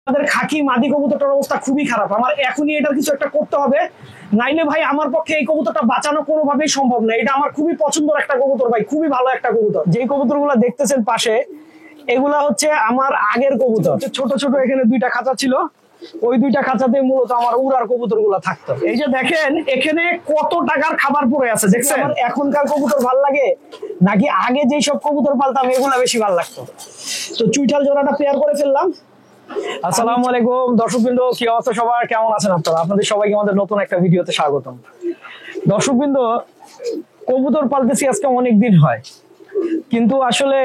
আমাদের খাকি মাদি কবুতরটার অবস্থা খুবই খারাপ। আমার এখনই এটার কিছু একটা করতে হবে, নাইলে ভাই আমার পক্ষে এই কবুতরটা বাঁচানো কোনোভাবেই সম্ভব না। এটা আমার খুবই পছন্দের একটা কবুতর ভাই, খুবই ভালো একটা কবুতর। যে কবুতরগুলো দেখতেছেন পাশে, এগুলা হচ্ছে আমার আগের কবুতর। ছোট ছোট এখানে দুইটা খাঁচা ছিল, ওই দুইটা খাঁচাতে মূলত আমার উড়ার কবুতর গুলা থাকতো। এই যে দেখেন এখানে কত টাকার খাবার পড়ে আছে দেখছেন। আমার এখনকার কবুতর ভাল লাগে নাকি আগে যেই সব কবুতর পালতাম এগুলা বেশি ভাল লাগতো। তো চুইঠাল জোড়াটা পেয়ার করে ফেললাম। আসসালামু আলাইকুম দর্শকবৃন্দ, কি অবস্থা সবার, কেমন আছেন আপনারা? আপনাদের সবাইকে আমাদের নতুন একটা ভিডিওতে স্বাগতম। দর্শকবৃন্দ, কবুতর পালতেছি আজকে অনেক দিন হয়, কিন্তু আসলে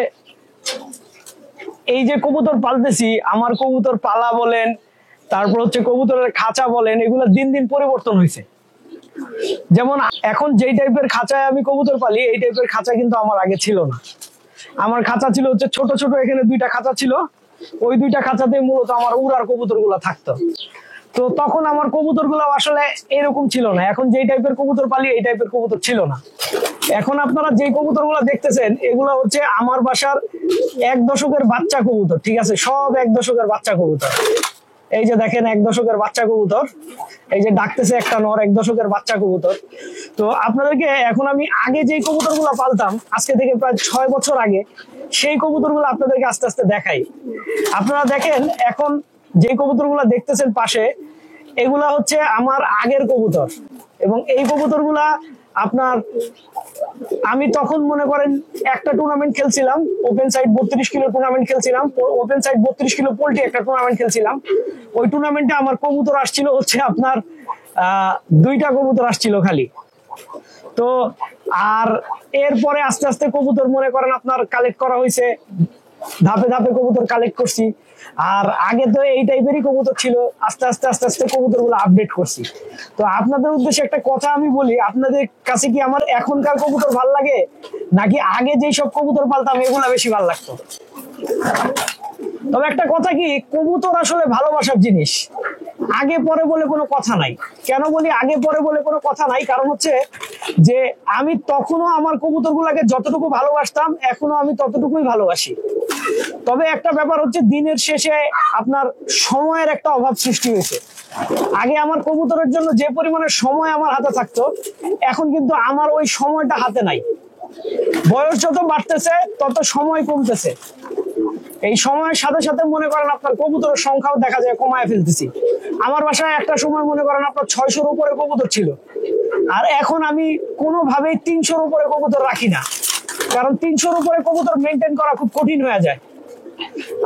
এই যে কবুতর পালতেছি, আমার কবুতর পালা বলেন, তারপর হচ্ছে কবুতরের খাঁচা বলেন, এগুলো দিন দিন পরিবর্তন হয়েছে। যেমন এখন যেই টাইপের খাঁচায় আমি কবুতর পালি, এই টাইপের খাঁচা কিন্তু আমার আগে ছিল না। আমার খাঁচা ছিল হচ্ছে ছোট ছোট, এখানে দুইটা খাঁচা ছিল, ওই দুইটা খাঁচাতে মূলত আমার উড়ার কবুতর গুলা থাকতো। তো তখন আমার কবুতর গুলো আসলে এরকম ছিল না। এখন যেই টাইপের কবুতর পালি এই টাইপের কবুতর ছিল না। এখন আপনারা যে কবুতর গুলা দেখতেছেন এগুলো হচ্ছে আমার বাসার 1 দশকের বাচ্চা কবুতর, ঠিক আছে? সব 1 দশকের বাচ্চা কবুতর। এই যে দেখেন 1 দশকের বাচ্চা কবুতর, এই যে ডাকতেছে একটা নর, 1 দশকের বাচ্চা কবুতর। তো আপনাদেরকে এখন আমি আগে যেই কবুতর গুলা পালতাম, আজকে থেকে প্রায় 6 বছর আগে, সেই কবুতর গুলো আপনাদেরকে আস্তে আস্তে দেখাই। আপনারা দেখেন এখন যে কবুতর গুলা দেখতেছেন পাশে, এগুলা হচ্ছে আমার আগের কবুতর। এবং এই কবুতর গুলা আপনার, আমি তখন মনে করেন একটা টুর্নামেন্ট খেলছিলাম, ওপেন সাইড 32 কিলো টুর্নামেন্ট খেলছিলাম, ওপেন সাইড 32 কিলো পোল্ট্রি একটা টুর্নামেন্ট খেলছিলাম। ওই টুর্নামেন্টে আমার কবুতর আসছিল হচ্ছে আপনার 2টা কবুতর আসছিল খালি। তো আর এরপরে আস্তে আস্তে কবুতর মনে করেন আপনার কালেক্ট করা হয়েছে, ধাপে ধাপে কবুতর কালেক্ট করছি। আর আগে তো এই টাইপেরই কবুতর ছিল, আস্তে আস্তে আস্তে আস্তে কবুতর গুলো আপডেট করছি। তো আপনাদের উদ্দেশ্যে একটা কথা আমি বলি, আপনাদের কাছে কি আমার এখনকার কবুতর ভাল লাগে নাকি আগে যেই সব কবুতর পালতাম এগুলা বেশি ভাল লাগতো? তবে একটা কথা কি, কবুতর আসলে ভালোবাসার জিনিস, আগে পরে বলে কোনো কথা নাই। কেন বলি আগে পরে বলে কোনো কথা নাই? কারণ হচ্ছে যে আমি তখনও আমার কবুতর গুলাকে যতটুকু ভালোবাসতাম এখনো আমি ততটুকুই ভালোবাসি। তবে একটা ব্যাপার হচ্ছে, দিনের শেষে আপনার সময়ের একটা অভাব সৃষ্টি হয়েছে। আগে আমার কবুতরের জন্য যে পরিমাণে সময় আমার হাতে থাকতো, এখন কিন্তু আমার ওই সময়টা হাতে নাই। বয়স যত বাড়তেছে তত সময় কমতেছে। এই সময়ের সাথে সাথে মনে করেন আপনার কবুতরের সংখ্যাও দেখা যায় কমায় ফেলতেছি। আমার বাসায় একটা সময় মনে করেন আপনার 600-র উপরে কবুতর ছিল, আর এখন আমি কোনোভাবেই 300-র উপরে কবুতর রাখি না। কারণ 300-র উপরে কবুতর মেনটেন করা খুব কঠিন হয়ে যায়।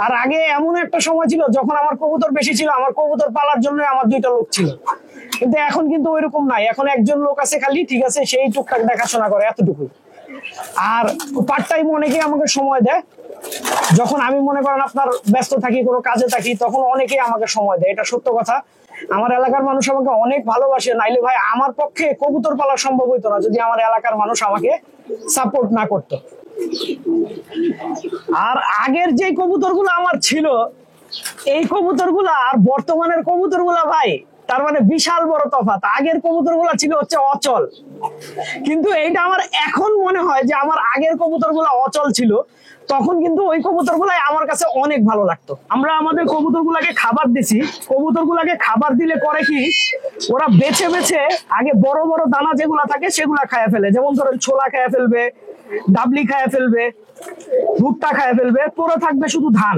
আর আগে এমন একটা সময় ছিল যখন আমার কবুতর বেশি ছিল, আমার কবুতর পালার জন্য আমার 2টা লোক ছিল। কিন্তু এখন কিন্তু ওইরকম নাই, এখন একজন লোক আছে খালি, ঠিক আছে, সেই টুকটাক দেখাশোনা করে, এতটুকু। আর পার্ট টাইম অনেকেই আমাকে সময় দেয়। যখন আমি মনে করেন আপনার ব্যস্ত থাকি, কোনো কাজে থাকি, তখন অনেকেই আমাকে সময় দেয়, এটা সত্য কথা। আমার এলাকার মানুষ আমাকে অনেক ভালোবাসে, নাইলে ভাই আমার পক্ষে কবুতর পালা সম্ভব হইতো না যদি আমার এলাকার মানুষ আমাকে সাপোর্ট না করতো। আর আগের যে কবুতর গুলো আমার ছিল, এই কবুতর গুলা আর বর্তমানের কবুতর গুলা ভাই, তার মানে বিশাল বড় তফাৎ। আগের কবুতর গুলা ছিল হচ্ছে অচল, কিন্তু এইটা আমার এখন মনে হয় যে আমার আগের কবুতর গুলা অচল ছিল, তখন কিন্তু ওই কবুতর গুলাই আমার কাছে অনেক ভালো লাগতো। আমরা আমাদের কবুতর গুলাকে খাবার দিছি, কবুতর গুলাকে খাবার দিলে করে কি, ওরা বেছে বেছে আগে বড় বড় দানা যেগুলা থাকে সেগুলা খায় ফেলে। যেমন ধরেন ছোলা খায় ফেলবে, ডাবলি খায় ফেলবে, ভুট্টা খায় ফেলবে, পরে থাকবে শুধু ধান।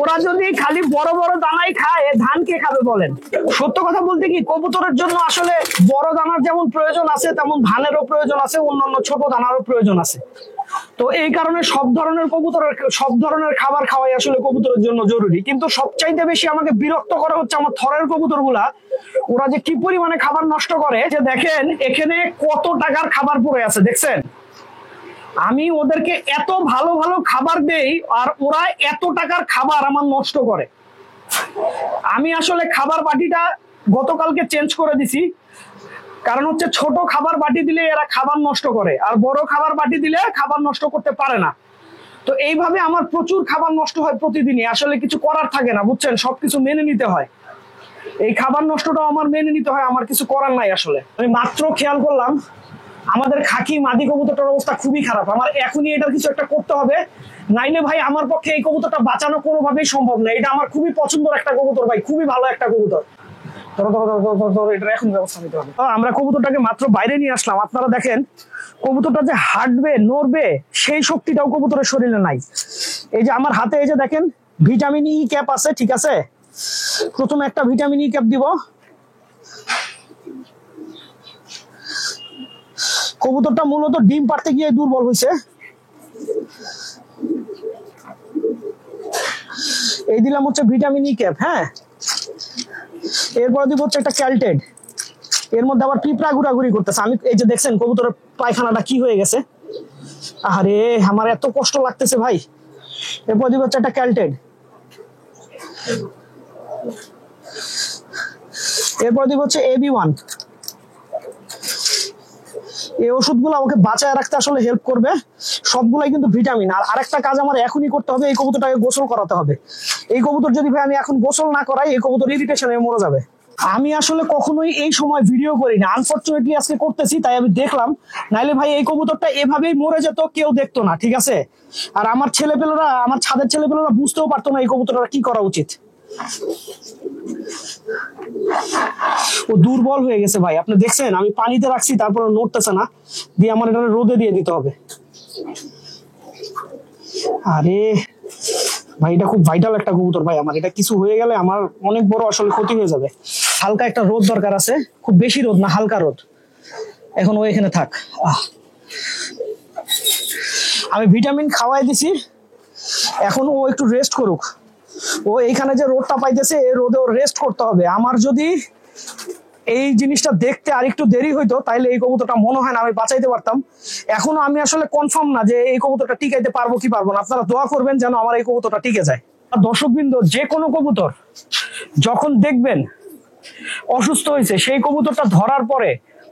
ওরা যদি খালি বড় বড় দানাই খায়, ধান কে খাবে বলেন? সত্য কথা বলতে কি, কবুতরের জন্য আসলে বড় দানার যেমন প্রয়োজন আছে, তেমন ধানেরও প্রয়োজন আছে, অন্যান্য ছোট দানারও প্রয়োজন আছে। তো এই কারণে সব ধরনের খাবার খাওয়াই আসলে কবুতরের জন্য জরুরি। কিন্তু সবচাইতে বেশি আমাকে বিরক্ত করা হচ্ছে আমার থরের কবুতর গুলা, ওরা যে কি পরিমাণে খাবার নষ্ট করে। যে দেখেন এখানে কত টাকার খাবার পড়ে আছে দেখছেন। আমি ওদেরকে এত ভালো ভালো খাবার দেই, আর ওরা এত টাকার খাবার আমার নষ্ট করে। আমি আসলে খাবার বাটিটা গতকালকে চেঞ্জ করে দিছি, কারণ হচ্ছে ছোট খাবার বাটি দিলে এরা খাবার নষ্ট করে, আর বড় খাবার বাটি দিলে খাবার নষ্ট করতে পারে না। তো এইভাবে আমার প্রচুর খাবার নষ্ট হয় প্রতিদিনই। আসলে কিছু করার থাকে না, বুঝছেন, সবকিছু মেনে নিতে হয়। এই খাবার নষ্টটাও আমার মেনে নিতে হয়, আমার কিছু করার নাই। আসলে আমি মাত্র খেয়াল করলাম আমাদের খাকি মাদি কবুতরটার অবস্থা খুবই খারাপ। আমার এখনই এটার কিছু একটা করতে হবে, নাইলে ভাই আমার পক্ষে এই কবুতরটা বাঁচানো কোনোভাবেই সম্ভব না। এটা আমার খুবই পছন্দের একটা কবুতর ভাই, খুবই ভালো একটা কবুতর। এটার এখন ব্যবস্থা নিতে হবে। আমরা কবুতরটাকে মাত্র বাইরে নিয়ে আসলাম, আপনারা দেখেন কবুতরটা যে হাঁটবে নড়বে সেই শক্তিটাও কবুতরের শরীরে নাই। এই যে আমার হাতে এই যে দেখেন ভিটামিন ই ক্যাপ আছে, ঠিক আছে? প্রথমে একটা ভিটামিন ই ক্যাপ দিব। কবুতরটা মূলত ডিম পাড়তে গিয়ে দুর্বল হয়েছে। এই দিলাম হচ্ছে ভিটামিন ই ক্যাপ, হ্যাঁ। এরপর দিব হচ্ছে একটা ক্যালটেড। এর মধ্যে আবার পিঁপড়া ঘোরাঘুরি করতেছে। আমি এই যে দেখছেন কবুতরের পায়খানাটা কি হয়ে গেছে, আরে আমার এত কষ্ট লাগতেছে ভাই। এরপর দিব হচ্ছে একটা ক্যালটেড। এরপর দিব হচ্ছে AB1। এই ওষুধগুলো আমাকে বাঁচায় রাখতে আসলে হেল্প করবে। সবগুলাই কিন্তু ভিটামিন। আর আরেকটা কাজ আমার এখনই করতে হবে, এই কবুতরটাকে গোসল করাতে হবে। এই কবুতর যদি ভাই আমি এখন গোসল না করাই, এই কবুতর ইরিটেশনে মরে যাবে। আমি আসলে কখনোই এই সময় ভিডিও করি না, আনফরচুনেটলি আজকে করতেছি, তাই আমি দেখলাম। নাইলে ভাই এই কবুতরটা এভাবেই মরে যেত, কেউ দেখতো না, ঠিক আছে? আর আমার ছেলেপেলেরা, আমার ছাদের ছেলেপেলেরা বুঝতেও পারতো না এই কবুতরটা কি করা উচিত। ও দুর্বল হয়ে গেছে ভাই, আপনি দেখছেন আমি পানিতে রাখছি তারপর নড়তেছে না, দিয়ে আমার এটা রোদে দিয়ে দিতে হবে। আরে ভাই এটা খুব ভাইটাল একটা কবুতর ভাই, আমার এটা কিছু হয়ে গেলে আমার অনেক বড় আসলে ক্ষতি হয়ে যাবে। হালকা একটা রোদ দরকার আছে, খুব বেশি রোদ না, হালকা রোদ। এখন ও এখানে থাক। আমি ভিটামিন খাওয়াই দিছি, এখন ও একটু রেস্ট করুক। ও এইখানে যে রোদটা পাইতেছে, এই রোদে ও রেস্ট করতে হবে। আমার যদি এই জিনিসটা দেখতে আর একটু দেরি হইতো তাইলে এই কবুতরটা মনে হয় না আমি বাঁচাইতে পারতাম। এখনো আমি আসলে কনফার্ম না যে এই কবুতরটা টিকাইতে পারবো কি পারবো না। আপনারা দোয়া করবেন যেন আমার এই কবুতরটা টিকে যায়। আর দর্শকবৃন্দ, যে কোনো কবুতর যখন দেখবেন অসুস্থ হয়েছে, সেই কবুতরটা ধরার পরে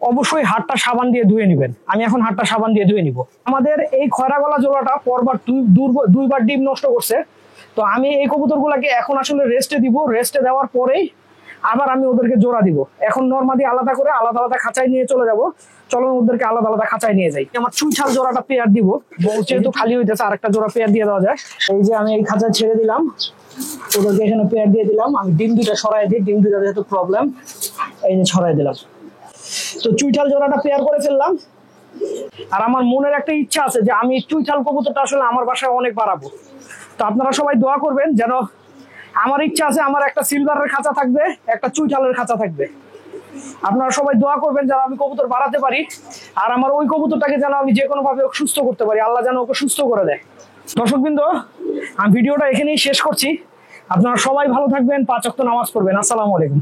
অবশ্যই হাতটা সাবান দিয়ে ধুয়ে নিবেন। আমি এখন হাতটা সাবান দিয়ে ধুয়ে নিব। আমাদের এই খয়রা গলা জোড়াটা পরবার দুইবার ডিম নষ্ট করছে, তো আমি এই কবুতরগুলোকে এখন আসলে রেস্টে দিব। রেস্টে দেওয়ার পরেই আবার আমি ওদেরকে জোড়া দিব। এখন নরমালি আলাদা করে আলাদা আলাদা খাঁচায় নিয়ে চলে যাব। চলো ওদেরকে আলাদা আলাদা খাঁচায় নিয়ে যাই। আমার চুইঠাল জোড়াটা পেয়ার দিব, যেহেতু খালি হইতেছে আরেকটা জোড়া পেয়ার দিয়ে দেওয়া যায়। এই যে আমি এই খাঁচায় ছেড়ে দিলাম, ওদেরকে এখানে পেয়ার দিয়ে দিলাম। আমি ডিম দুইটা সরাই দিই, ডিম দুইটা যেহেতু প্রবলেম, এই যে ছড়াই দিলাম। তো চুইঠাল জোড়াটা পেয়ার করে ফেললাম। আর আমার মনের একটা ইচ্ছা আছে যে আমি চুইঠাল কবুতরটা আসলে আমার বাসায় অনেক বাড়াবো। তো আপনারা সবাই দোয়া করবেন যেন, আমার ইচ্ছা আছে আমার একটা সিলভারের খাঁচা থাকবে, একটা চুইঠালের খাঁচা থাকবে। আপনারা সবাই দোয়া করবেন যেন আমি কবুতর বাড়াতে পারি, আর আমার ওই কবুতরটাকে যেন আমি যে কোনো ভাবে সুস্থ করতে পারি, আল্লাহ যেন ওকে সুস্থ করে দেয়। দর্শকবৃন্দ, আমি ভিডিওটা এখানেই শেষ করছি। আপনারা সবাই ভালো থাকবেন, 5 ওয়াক্ত নামাজ পড়বেন। আসসালামু আলাইকুম।